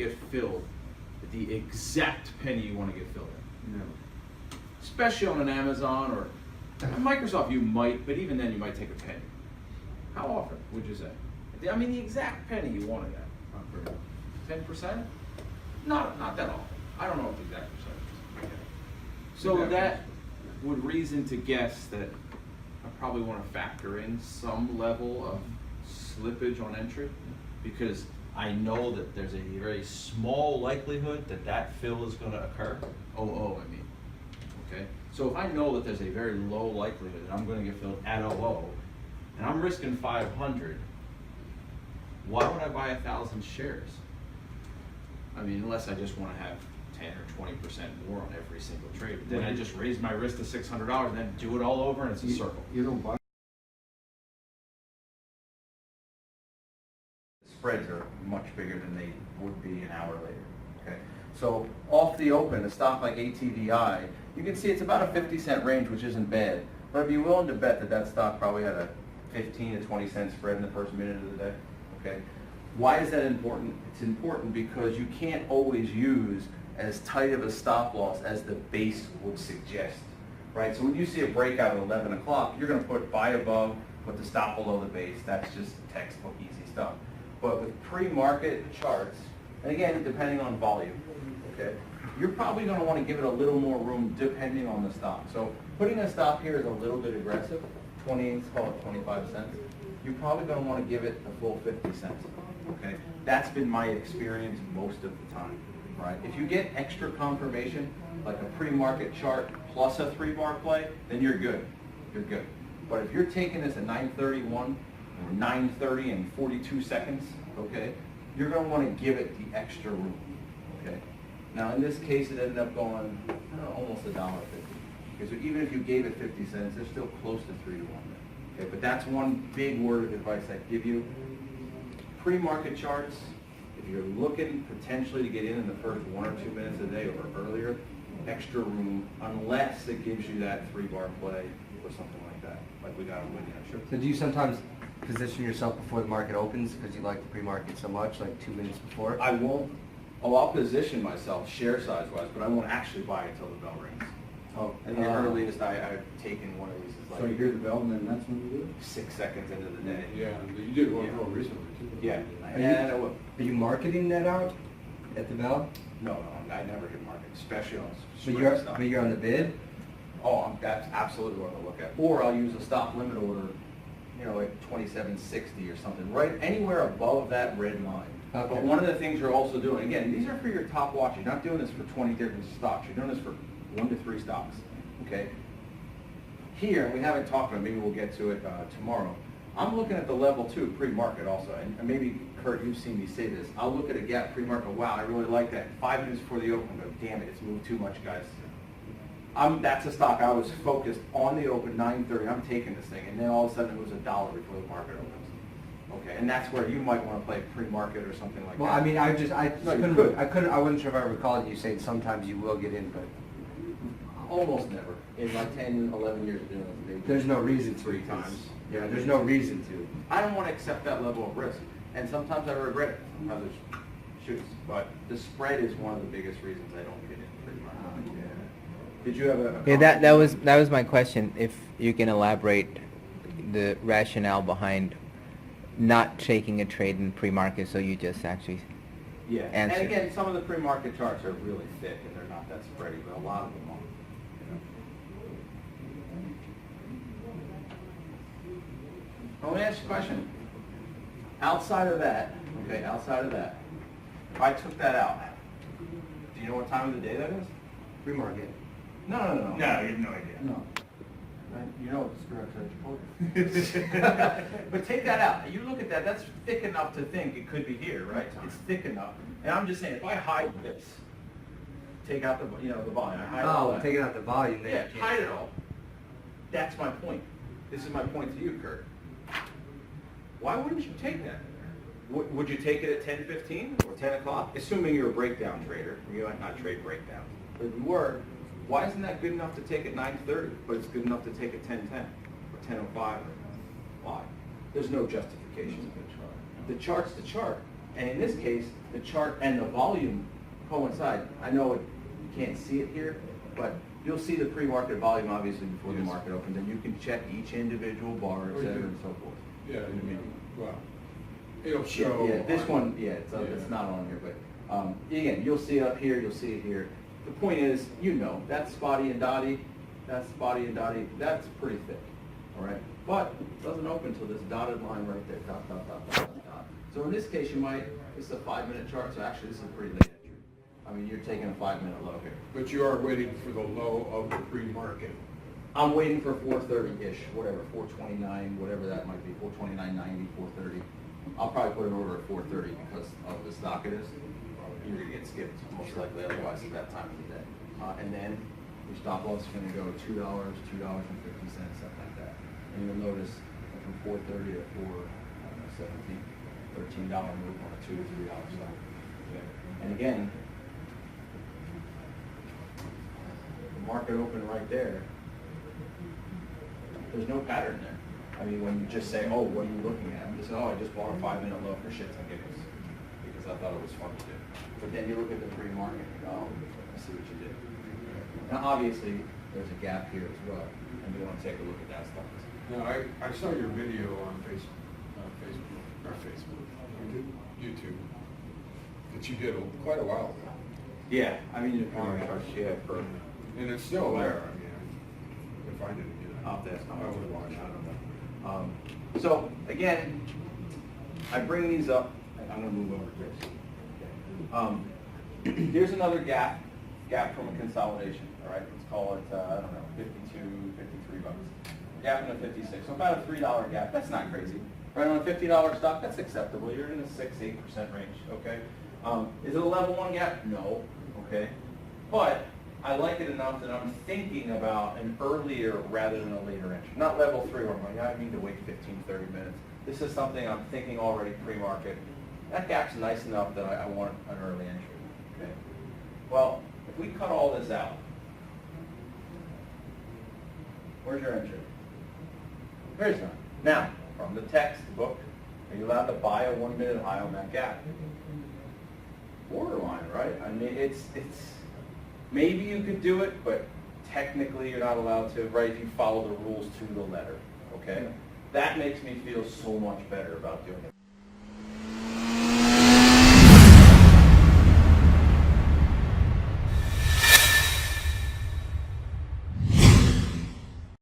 get filled at the exact penny you want to get filled at. No. Especially on an Amazon or Microsoft, you might, but even then you might take a penny. How often would you say? I mean, the exact penny you want it at. 10%? Not that often. I don't know what the exact percentage is. Okay. So that would reason to guess that I probably want to factor in some level of slippage on entry, because I know that there's a very small likelihood that that fill is going to occur. I mean. Okay? So if I know that there's a very low likelihood that I'm going to get filled at 00, and I'm risking 500, why would I buy 1,000 shares? I mean, unless I just want to have 10 or 20% more on every single trade. Then I just raise my risk to $600 and then do it all over, and it's a circle. You don't buy. Spreads are much bigger than they would be an hour later. Okay, so off the open, a stock like ATVI, you can see it's about a 50-cent range, which isn't bad. But I'd be willing to bet that that stock probably had a 15 to 20 cent spread in the first minute of the day. Okay, why is that important? It's important because you can't always use as tight of a stop loss as the base would suggest, right? So when you see a breakout at 11 o'clock, you're going to put buy above, put the stop below the base. That's just textbook easy stuff. But with pre-market charts, and again, depending on volume, okay, you're probably going to want to give it a little more room depending on the stock. So putting a stop here is a little bit aggressive, 20, call it 25 cents. You're probably going to want to give it the full 50 cents, okay? That's been my experience most of the time, right? If you get extra confirmation, like a pre-market chart plus a 3-bar play, then you're good, you're good. But if you're taking this at 9:31, 9:30 and 42 seconds, okay, you're going to want to give it the extra room, okay? Now in this case, it ended up going almost $1.50. Okay, so even if you gave it 50 cents, they're still close to 3 to 1 there. Okay, but that's one big word of advice I'd give you. Pre-market charts, if you're looking potentially to get in the first 1 or 2 minutes a day or earlier, extra room, unless it gives you that 3-bar play or something like that, like we got on Millionaire. Sure. So do you sometimes position yourself before the market opens because you like the pre-market so much, like 2 minutes before? I won't. Oh, I'll position myself share size wise, but I won't actually buy it until the bell rings. Oh, And the earliest I've taken one of these is so you like hear the bell and then that's when you do it? 6 seconds into the day. Yeah, you did one Yeah. real recently too. Yeah. Are you- And I will. Are you marketing that out at the bell? No, I never hit market, especially on But spread stuff. you're on the bid? Oh, that's absolutely what I'll look at. Or I'll use a stop limit order, at 27.60 or something, right anywhere above that red line. Okay. But one of the things you're also doing, again, these are for your top watch. You're not doing this for 20 different stocks. You're doing this for 1 to 3 stocks, okay? Here, we haven't talked about it, maybe we'll get to it tomorrow. I'm looking at the level 2 pre-market also, and maybe, Kurt, you've seen me say this. I'll look at a gap pre-market, wow, I really like that. 5 minutes before the open, go, damn it, it's moved too much, guys. That's a stock I was focused on the open, 9:30, I'm taking this thing, and then all of a sudden it was $1 before the market opens. Okay, and that's where you might want to play pre-market or something like Well, that. I mean, I No, you could. I wasn't sure if I recalled you saying sometimes you will get in, but Almost never. In my 10, 11 years of doing this, maybe there's no reason to. 3 times. Yeah, there's no reason to. I don't want to accept that level of risk, and sometimes I regret it. Sometimes it shoots, but the spread is one of the biggest reasons I don't get in pre-market. Did you have a Yeah, that comment? was my question. If you can elaborate the rationale behind not taking a trade in pre-market, so you just actually Yeah, answer. and again, some of the pre-market charts are really thick and they're not that spready, but a lot of them are. Let me ask you a question. Outside of that, if I took that out, do you know what time of the day that is? Pre-market. No. No, you have no idea. No. You know it's scratch. But take that out. You look at that, that's thick enough to think it could be here, right? It's thick enough. And I'm just saying, if I hide this, take out the volume, I hide all Oh, that. taking out the volume. Then Yeah, you can't- hide it all. That's my point. This is my point to you, Kurt. Why wouldn't you take that? Would you take it at 10:15 or 10 o'clock? Assuming you're a breakdown trader. You might not trade breakdowns. But if you were, why isn't that good enough to take at 9:30, but it's good enough to take at 10:10 or 10:05? Why? There's no justification. The chart's the chart. And in this case, the chart and the volume coincide. I know you can't see it here, but you'll see the pre-market volume obviously before the Yes. market opens, and you can check each individual bar, et Oh, you cetera, do. and so forth. Yeah, I mean, well, it'll show. yeah, this on- one, yeah, it's not on here, but again, you'll see it up here, you'll see it here. The point is, that's spotty and dotty, that's spotty and dotty, that's pretty thick, all right? But it doesn't open until this dotted line right there, dot, dot, dot, dot, dot, dot. So in this case, this is a 5-minute chart, so actually this is a pretty late entry. I mean, you're taking a 5-minute low here. But you are waiting for the low of the pre-market. I'm waiting for 430-ish, whatever, 429, whatever that might be, 429.90, 430. I'll probably put an order at 430 because of the stock it is. You're gonna get skipped most likely otherwise at that time of the day. And then your stop loss is gonna go $2, $2.50, something like that. And you'll notice that from 430 to 417, $13 move on a $2 to $3 stock. And again, the market open right there. There's no pattern there. I mean, when you just say, oh, what are you looking at? I'm just saying, oh, I just bought a 5-minute low for shits and giggles because I thought it was fun to do. But then you look at the pre-market and go, oh, I see what you did. Now, obviously, there's a gap here as well, and we want to take a look at that stuff. Now, I saw your video on YouTube, that you did quite a while ago. Yeah, I mean, the pre-market charts, yeah, for, And it's still there, I mean, if I didn't get it. I'll have to ask I my would watch I it. don't know. So, again, I bring these up, and I'm gonna move over to this. Here's another gap from a consolidation, all right? Let's call it, I don't know, 52, 53 bucks. Gap in a 56, so about a $3 gap, that's not crazy. Right on a $50 stock, that's acceptable, you're in a 6-8% range, okay? Is it a level 1 gap? No, okay? But I like it enough that I'm thinking about an earlier rather than a later entry. Not level 3 where I'm like, I need to wait 15, 30 minutes. This is something I'm thinking already pre-market. That gap's nice enough that I want an early entry, okay? Well, if we cut all this out, where's your entry? There's none. Now, from the textbook, are you allowed to buy a 1-minute high on that gap? Borderline, right? I mean, it's maybe you could do it, but technically you're not allowed to, right? If you follow the rules to the letter, okay? That makes me feel so much better about doing it.